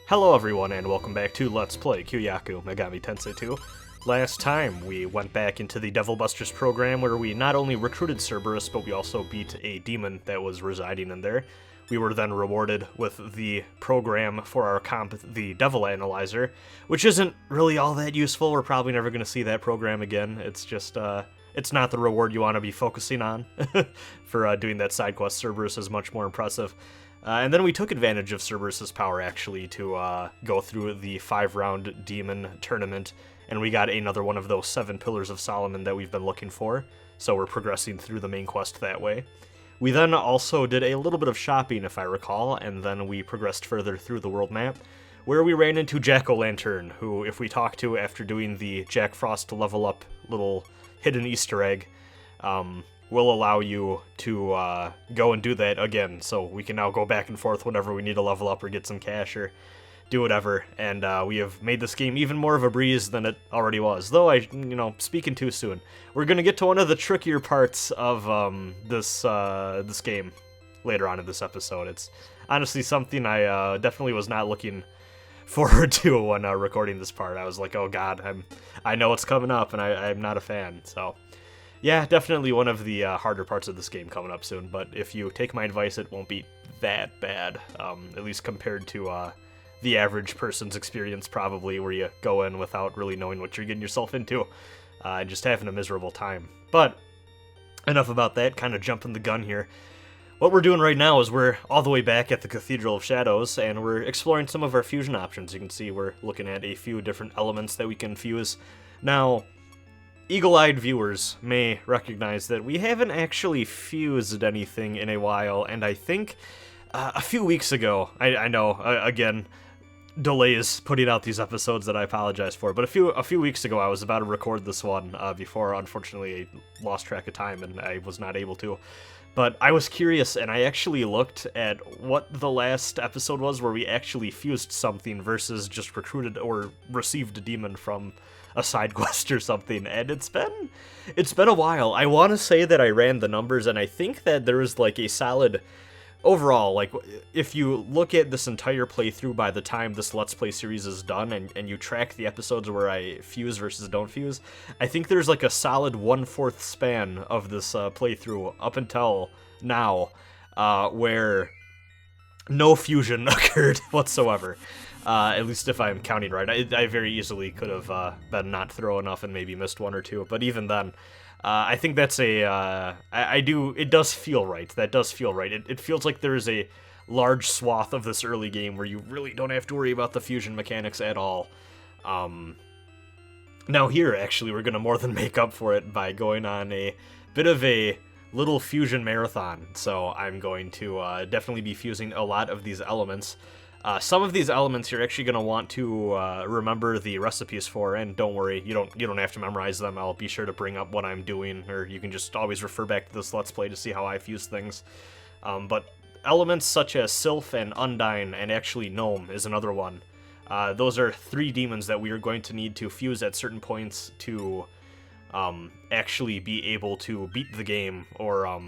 Hello everyone, and welcome back to Let's Play Kyuuyaku Megami Tensei 2. Last time, we went back into the Devil Busters program where we not only recruited Cerberus, but we also beat a demon that was residing in there. We were then rewarded with the program for our comp, the Devil Analyzer, which isn't really all that useful. We're probably never going to see that program again. It's just, it's not the reward you want to be focusing on for doing that side quest. Cerberus is much more impressive. And then we took advantage of Cerberus's power, actually, to go through the 5-round demon tournament, and we got another one of those 7 Pillars of Solomon that we've been looking for, so we're progressing through the main quest that way. We then also did a little bit of shopping, if I recall, and then we progressed further through the world map, where we ran into Jack-O-Lantern, who, if we talk to after doing the Jack Frost level up little hidden Easter egg, will allow you to go and do that again, so we can now go back and forth whenever we need to level up or get some cash or do whatever, and we have made this game even more of a breeze than it already was, though speaking too soon. We're gonna get to one of the trickier parts of this game later on in this episode. It's honestly something I definitely was not looking forward to when recording this part. I was like, oh god, I know it's coming up, and I'm not a fan, so... Yeah, definitely one of the harder parts of this game coming up soon, but if you take my advice, it won't be that bad, at least compared to the average person's experience, probably, where you go in without really knowing what you're getting yourself into, and just having a miserable time. But enough about that, kind of jumping the gun here. What we're doing right now is we're all the way back at the Cathedral of Shadows, and we're exploring some of our fusion options. You can see we're looking at a few different elements that we can fuse. Now, eagle-eyed viewers may recognize that we haven't actually fused anything in a while, and I think a few weeks ago, I know, again, delays putting out these episodes that I apologize for, but a few weeks ago I was about to record this one before, unfortunately, I lost track of time and I was not able to. But I was curious, and I actually looked at what the last episode was where we actually fused something versus just recruited or received a demon from a side quest or something, and it's been a while. I want to say that I ran the numbers, and I think that there is like a solid overall, like, if you look at this entire playthrough by the time this Let's Play series is done, and you track the episodes where I fuse versus don't fuse, I think there's like a solid 1/4 span of this playthrough up until now where no fusion occurred whatsoever. At least if I'm counting right. I very easily could have been not thorough enough and maybe missed one or two, but even then, I think that's it does feel right. That does feel right. It feels like there is a large swath of this early game where you really don't have to worry about the fusion mechanics at all. Now here, actually, we're going to more than make up for it by going on a bit of a little fusion marathon. So I'm going to definitely be fusing a lot of these elements. Some of these elements you're actually going to want to remember the recipes for, and don't worry, you don't have to memorize them. I'll be sure to bring up what I'm doing, or you can just always refer back to this Let's Play to see how I fuse things. But elements such as Sylph and Undyne, and actually Gnome is another one. Those are 3 demons that we are going to need to fuse at certain points to actually be able to beat the game, or...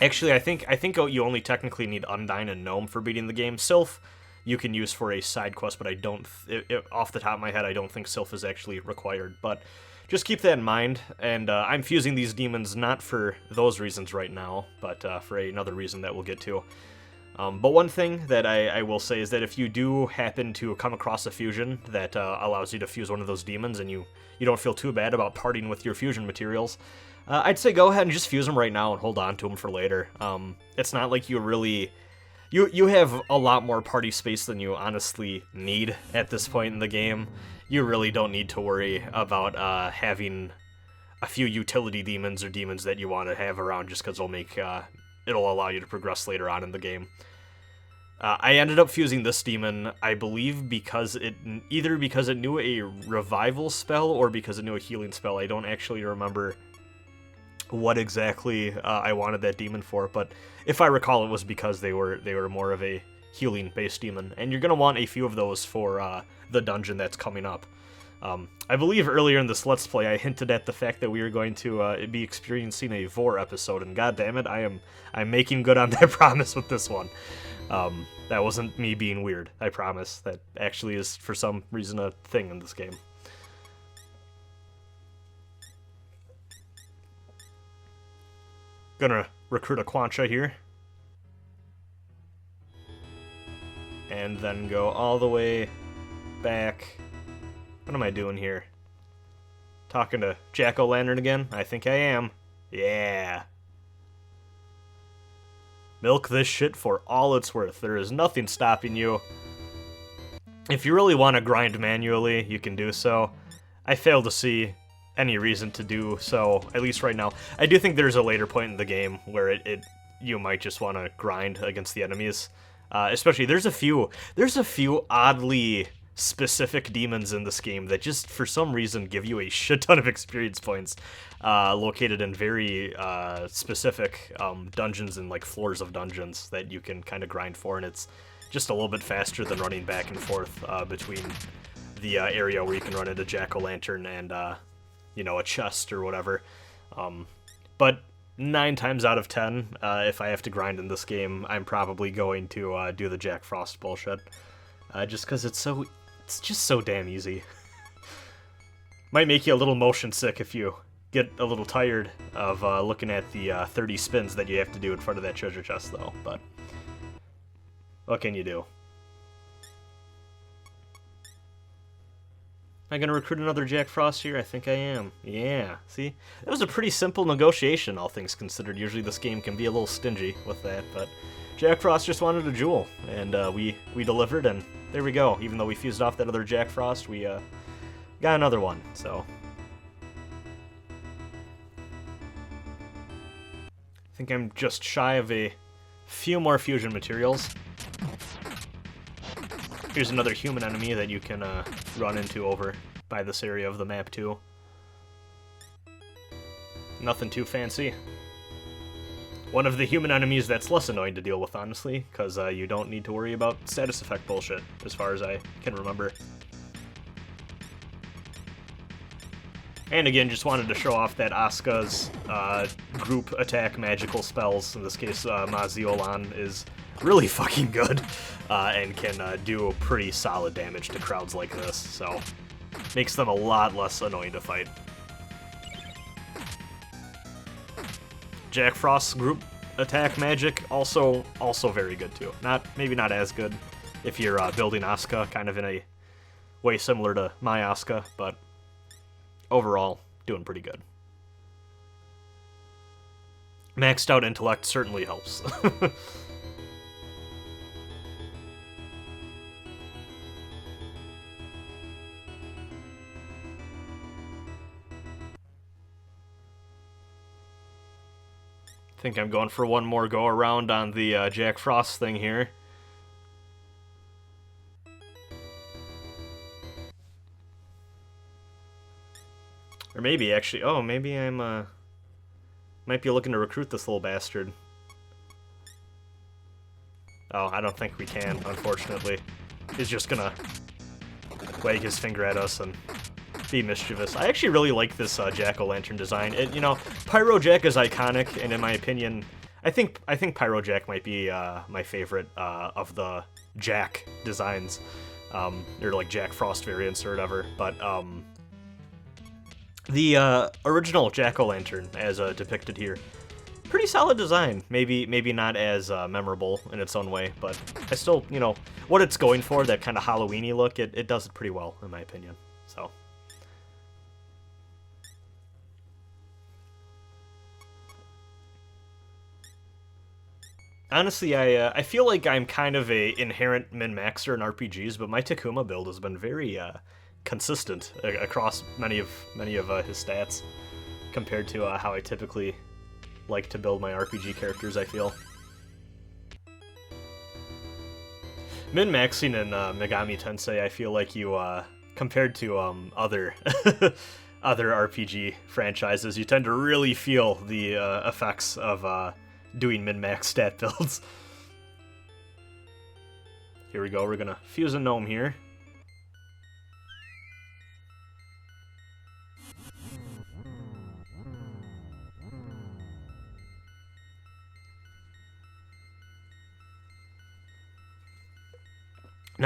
Actually, I think you only technically need Undyne and Gnome for beating the game. Sylph you can use for a side quest, but I don't, off the top of my head, I don't think Sylph is actually required. But just keep that in mind, and I'm fusing these demons not for those reasons right now, but for another reason that we'll get to. But one thing that I will say is that if you do happen to come across a fusion that allows you to fuse one of those demons, and you don't feel too bad about parting with your fusion materials, I'd say go ahead and just fuse them right now and hold on to them for later. It's not like you really... You have a lot more party space than you honestly need at this point in the game. You really don't need to worry about having a few utility demons or demons that you want to have around just because it'll allow you to progress later on in the game. I ended up fusing this demon, I believe, because it knew a revival spell or because it knew a healing spell. I don't actually remember what exactly I wanted that demon for, but if I recall, it was because they were more of a healing-based demon, and you're going to want a few of those for the dungeon that's coming up. I believe earlier in this Let's Play I hinted at the fact that we were going to be experiencing a Vor episode, and goddammit, I'm making good on that promise with this one. That wasn't me being weird, I promise. That actually is, for some reason, a thing in this game. Gonna recruit a Quancha here. And then go all the way back. What am I doing here? Talking to Jack-O-Lantern again? I think I am. Yeah. Milk this shit for all it's worth. There is nothing stopping you. If you really want to grind manually, you can do so. I fail to see any reason to do so, at least right now. I do think there's a later point in the game where you might just want to grind against the enemies. Especially, there's a few oddly specific demons in this game that just, for some reason, give you a shit ton of experience points, located in very specific dungeons and, like, floors of dungeons that you can kind of grind for, and it's just a little bit faster than running back and forth between the area where you can run into Jack-O-Lantern and, you know, a chest or whatever. But 9 times out of 10, if I have to grind in this game, I'm probably going to do the Jack Frost bullshit. Just because it's just so damn easy. Might make you a little motion sick if you get a little tired of looking at the 30 spins that you have to do in front of that treasure chest, though. But what can you do? Am I going to recruit another Jack Frost here? I think I am. Yeah, see? That was a pretty simple negotiation, all things considered. Usually this game can be a little stingy with that, but Jack Frost just wanted a jewel, and we delivered, and there we go. Even though we fused off that other Jack Frost, we got another one, so. I think I'm just shy of a few more fusion materials. Here's another human enemy that you can run into over by this area of the map, too. Nothing too fancy. One of the human enemies that's less annoying to deal with, honestly, because you don't need to worry about status effect bullshit, as far as I can remember. And again, just wanted to show off that Asuka's group attack magical spells, in this case Maziolan, is really fucking good, and can do pretty solid damage to crowds like this, so makes them a lot less annoying to fight. Jack Frost's group attack magic, also very good too. Maybe not as good if you're building Asuka kind of in a way similar to my Asuka, but overall, doing pretty good. Maxed out intellect certainly helps. I think I'm going for one more go around on the Jack Frost thing here. Or maybe, actually, oh, maybe I'm, might be looking to recruit this little bastard. Oh, I don't think we can, unfortunately. He's just gonna wag his finger at us and be mischievous. I actually really like this Jack-O-Lantern design. You know, Pyro Jack is iconic, and in my opinion, I think Pyro Jack might be my favorite of the Jack designs. They're like Jack Frost variants or whatever, but the original Jack-O-Lantern, as depicted here, pretty solid design. Maybe not as memorable in its own way, but I still, you know, what it's going for, that kind of Halloween-y look, it does it pretty well, in my opinion. So. Honestly, I feel like I'm kind of a inherent min-maxer in RPGs, but my Takuma build has been very consistent across many of his stats compared to how I typically like to build my RPG characters, I feel. Min-maxing in Megami Tensei, I feel like you, compared to other other RPG franchises, you tend to really feel the effects of doing min-max stat builds. Here we go, we're gonna fuse a gnome here.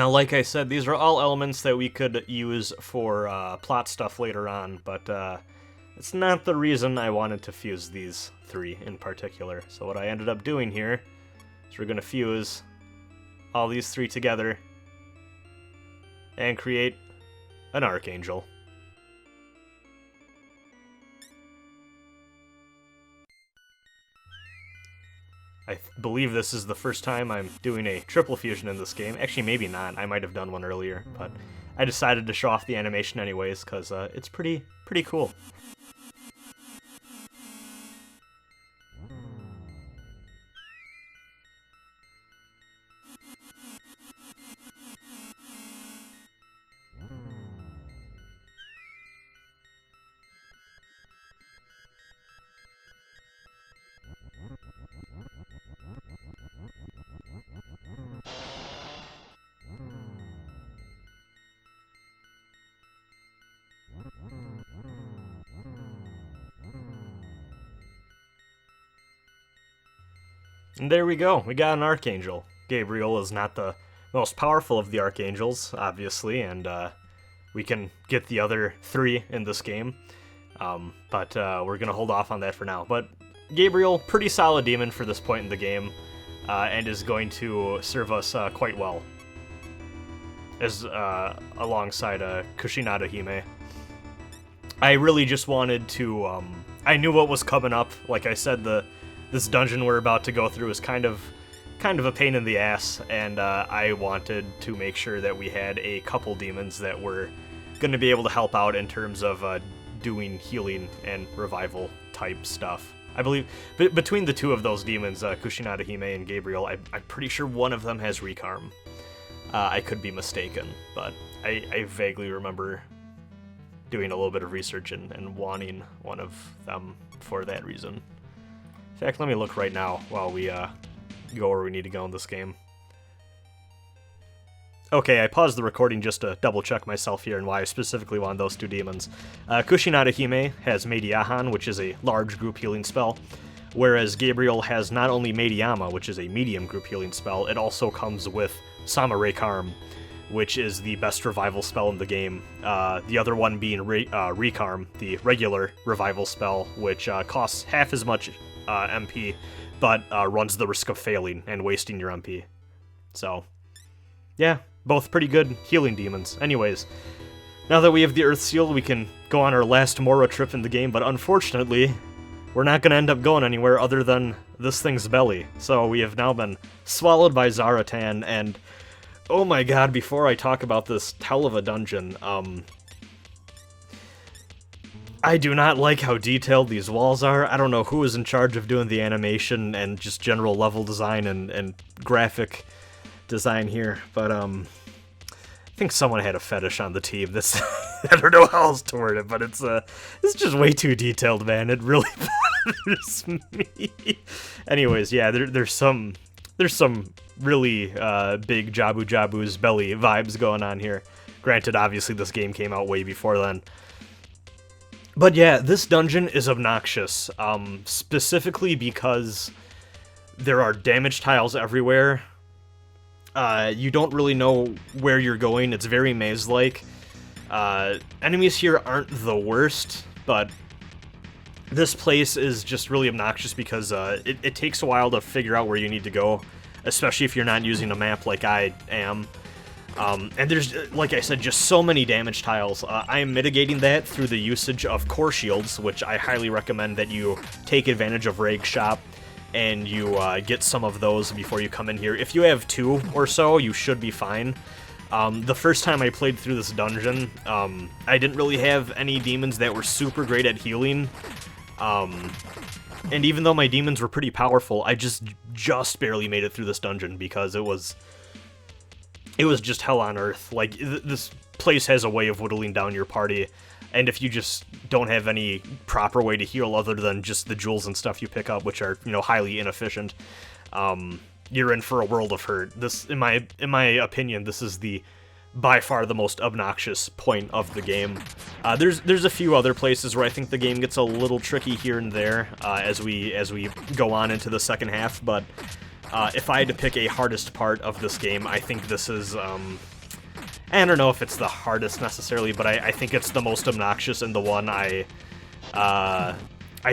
Now, like I said, these are all elements that we could use for plot stuff later on, but it's not the reason I wanted to fuse these three in particular. So what I ended up doing here is we're going to fuse all these three together and create an Archangel. I believe this is the first time I'm doing a triple fusion in this game. Actually, maybe not. I might have done one earlier, but I decided to show off the animation anyways, because it's pretty cool. And there we go, we got an Archangel. Gabriel is not the most powerful of the Archangels, obviously, and we can get the other three in this game, but we're going to hold off on that for now. But Gabriel, pretty solid demon for this point in the game, and is going to serve us quite well, as alongside Kushinada Hime. I really just wanted to, I knew what was coming up. Like I said, this dungeon we're about to go through is kind of a pain in the ass, and I wanted to make sure that we had a couple demons that were going to be able to help out in terms of doing healing and revival type stuff. I believe between the two of those demons, Kushinada Hime and Gabriel, I'm pretty sure one of them has Recarm. I could be mistaken, but I vaguely remember doing a little bit of research and wanting one of them for that reason. In fact, let me look right now while we go where we need to go in this game. Okay, I paused the recording just to double check myself here and why I specifically wanted those two demons. Kushinada Hime has Meidiyahan, which is a large group healing spell, whereas Gabriel has not only Meidiyama, which is a medium group healing spell, it also comes with Sama Recarm, which is the best revival spell in the game. The other one being Recarm, the regular revival spell, which costs half as much MP, but runs the risk of failing and wasting your MP. So, yeah, both pretty good healing demons. Anyways, now that we have the Earth Seal, we can go on our last Mora trip in the game, but unfortunately, we're not going to end up going anywhere other than this thing's belly. So we have now been swallowed by Zaratan, and oh my god, before I talk about this hell of a dungeon, I do not like how detailed these walls are. I don't know who is in charge of doing the animation and just general level design and graphic design here, but I think someone had a fetish on the team. This I don't know how else to word it, but it's just way too detailed, man. It really bothers me. Anyways, yeah, there's some really big Jabu's belly vibes going on here. Granted, obviously this game came out way before then. But yeah, this dungeon is obnoxious, specifically because there are damage tiles everywhere. You don't really know where you're going. It's very maze-like. Enemies here aren't the worst, but this place is just really obnoxious because it takes a while to figure out where you need to go, especially if you're not using a map like I am. And there's, like I said, just so many damage tiles. I am mitigating that through the usage of core shields, which I highly recommend that you take advantage of Rag Shop and you get some of those before you come in here. If you have 2 or so, you should be fine. The first time I played through this dungeon, I didn't really have any demons that were super great at healing. And even though my demons were pretty powerful, I just barely made it through this dungeon because it was just hell on earth. Like, this place has a way of whittling down your party, and if you just don't have any proper way to heal other than just the jewels and stuff you pick up, which are, you know, highly inefficient, you're in for a world of hurt. This, in my opinion, this is by far the most obnoxious point of the game. There's a few other places where I think the game gets a little tricky here and there as we go on into the second half, but if I had to pick a hardest part of this game, I think this is I don't know if it's the hardest necessarily, but I think it's the most obnoxious and the one I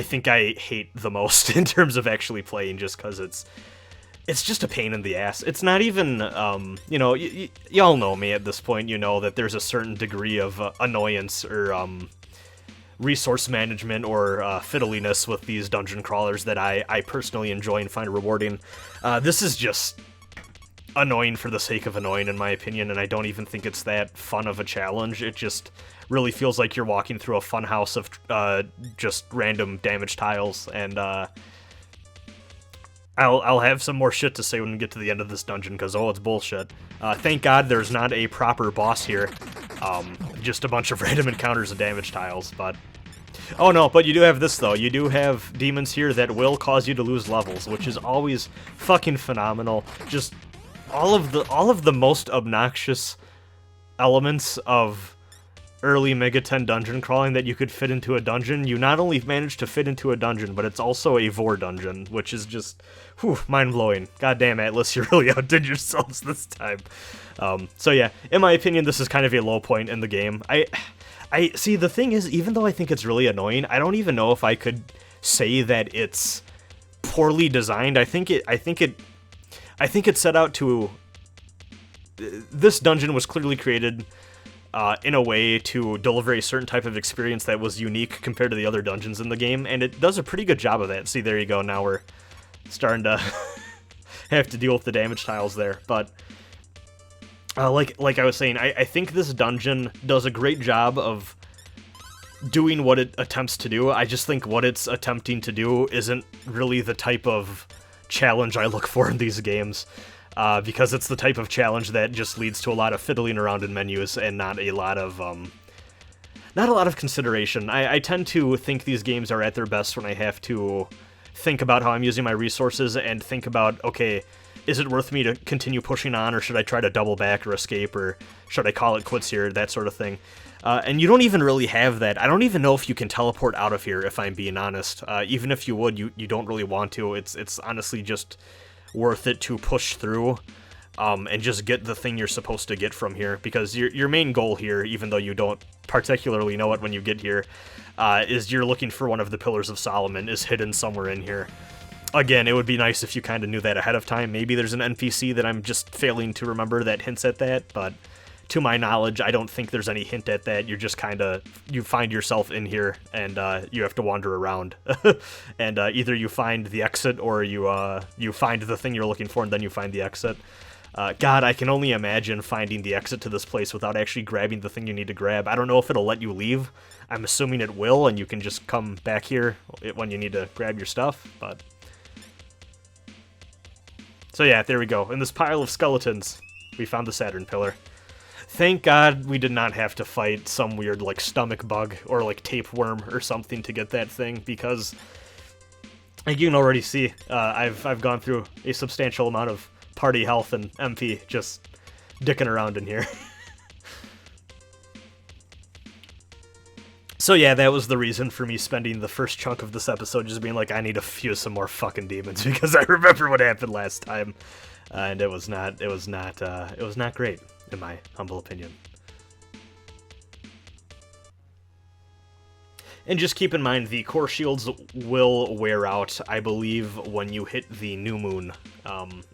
think I hate the most in terms of actually playing, just because it's just a pain in the ass. It's not even, you know, y'all know me at this point, you know that there's a certain degree of annoyance or resource management or fiddliness with these dungeon crawlers that I personally enjoy and find rewarding. This is just annoying for the sake of annoying, in my opinion, and I don't even think it's that fun of a challenge. It just really feels like you're walking through a fun house of just random damage tiles, and I'll have some more shit to say when we get to the end of this dungeon, because, oh, it's bullshit. Thank God there's not a proper boss here, just a bunch of random encounters of damage tiles, but... Oh no, but you do have this, though. You do have demons here that will cause you to lose levels, which is always fucking phenomenal. Just all of the most obnoxious elements of early Mega 10 dungeon crawling that you could fit into a dungeon, you not only manage to fit into a dungeon, but it's also a vor dungeon, which is just, whew, mind-blowing. Goddamn, Atlas, you really outdid yourselves this time. So yeah, in my opinion, this is kind of a low point in the game. I see, the thing is, even though I think it's really annoying, I don't even know if I could say that it's poorly designed. I think it set out to... This dungeon was clearly created in a way to deliver a certain type of experience that was unique compared to the other dungeons in the game, and it does a pretty good job of that. See, there you go, now we're starting to have to deal with the damage tiles there, but... like I was saying, I think this dungeon does a great job of doing what it attempts to do. I just think what it's attempting to do isn't really the type of challenge I look for in these games, because it's the type of challenge that just leads to a lot of fiddling around in menus and not a lot of consideration. I tend to think these games are at their best when I have to think about how I'm using my resources and think about, okay, is it worth me to continue pushing on, or should I try to double back or escape, or should I call it quits here, that sort of thing. And you don't even really have that. I don't even know if you can teleport out of here, if I'm being honest. Even if you would, you don't really want to. It's honestly just worth it to push through and just get the thing you're supposed to get from here, because your main goal here, even though you don't particularly know it when you get here, is you're looking for one of the Pillars of Solomon is hidden somewhere in here. Again, it would be nice if you kind of knew that ahead of time. Maybe there's an NPC that I'm just failing to remember that hints at that, but to my knowledge, I don't think there's any hint at that. You're just kind of, you find yourself in here, and you have to wander around. And either you find the exit, or you find the thing you're looking for, and then you find the exit. God, I can only imagine finding the exit to this place without actually grabbing the thing you need to grab. I don't know if it'll let you leave. I'm assuming it will, and you can just come back here when you need to grab your stuff, but... So yeah, there we go. In this pile of skeletons, we found the Saturn Pillar. Thank God we did not have to fight some weird, like, stomach bug or, like, tapeworm or something to get that thing, because, like you can already see, I've gone through a substantial amount of party health and MP just dicking around in here. So yeah, that was the reason for me spending the first chunk of this episode just being like, I need to fuse some more fucking demons, because I remember what happened last time, and it was not great, in my humble opinion. And just keep in mind, the core shields will wear out, I believe, when you hit the new moon,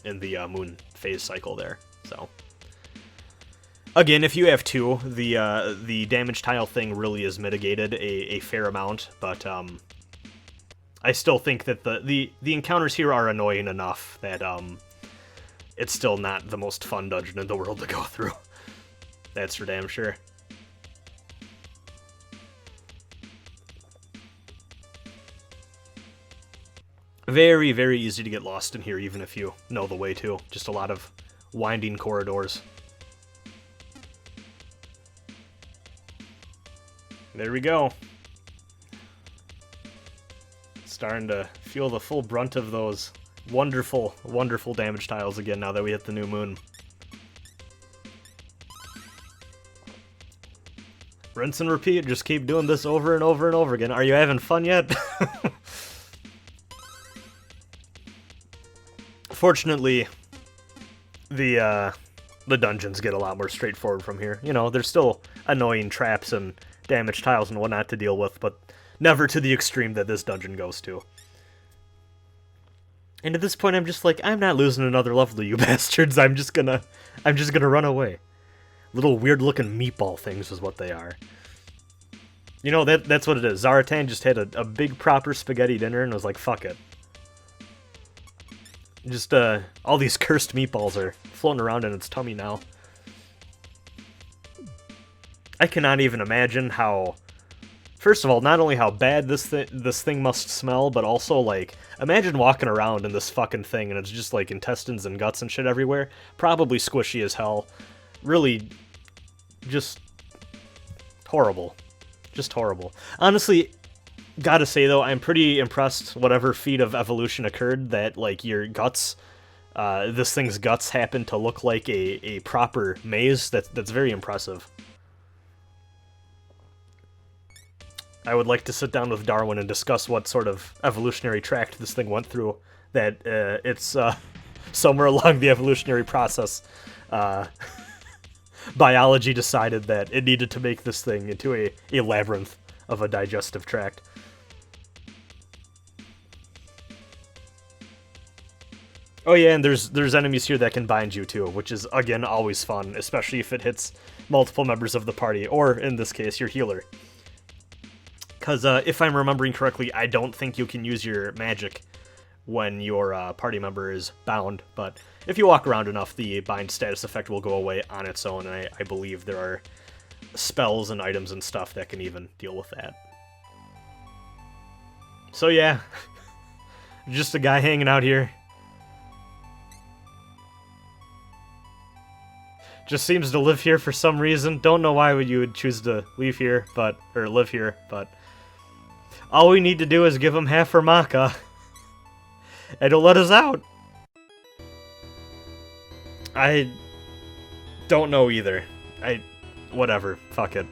in the moon phase cycle there, so... Again, if you have two, the damage tile thing really is mitigated a fair amount, but I still think that the encounters here are annoying enough that it's still not the most fun dungeon in the world to go through. That's for damn sure. Very, very easy to get lost in here, even if you know the way to. Just a lot of winding corridors. There we go. Starting to feel the full brunt of those wonderful, wonderful damage tiles again now that we hit the new moon. Rinse and repeat, just keep doing this over and over and over again. Are you having fun yet? Fortunately, the the dungeons get a lot more straightforward from here. You know, there's still annoying traps and damaged tiles and whatnot to deal with, but never to the extreme that this dungeon goes to. And at this point, I'm just like, I'm not losing another level to you bastards. I'm just gonna run away. Little weird-looking meatball things is what they are. You know, that's what it is. Zaratan just had a big proper spaghetti dinner and was like, fuck it. Just, all these cursed meatballs are floating around in its tummy now. I cannot even imagine how... First of all, not only how bad this thing must smell, but also, like, imagine walking around in this fucking thing and it's just, like, intestines and guts and shit everywhere. Probably squishy as hell. Really, just horrible. Just horrible. Honestly, gotta say, though, I'm pretty impressed whatever feat of evolution occurred that, like, your guts, this thing's guts happen to look like a proper maze. That's very impressive. I would like to sit down with Darwin and discuss what sort of evolutionary tract this thing went through, that it's somewhere along the evolutionary process, biology decided that it needed to make this thing into a labyrinth of a digestive tract. Oh yeah, and there's enemies here that can bind you too, which is, again, always fun, especially if it hits multiple members of the party, or, in this case, your healer. Because if I'm remembering correctly, I don't think you can use your magic when your party member is bound, but if you walk around enough, the bind status effect will go away on its own, and I believe there are spells and items and stuff that can even deal with that. So yeah, just a guy hanging out here. Just seems to live here for some reason. Don't know why you would choose to leave here, or live here, but all we need to do is give him half our maca, and he'll let us out. I don't know either. Whatever. Fuck it.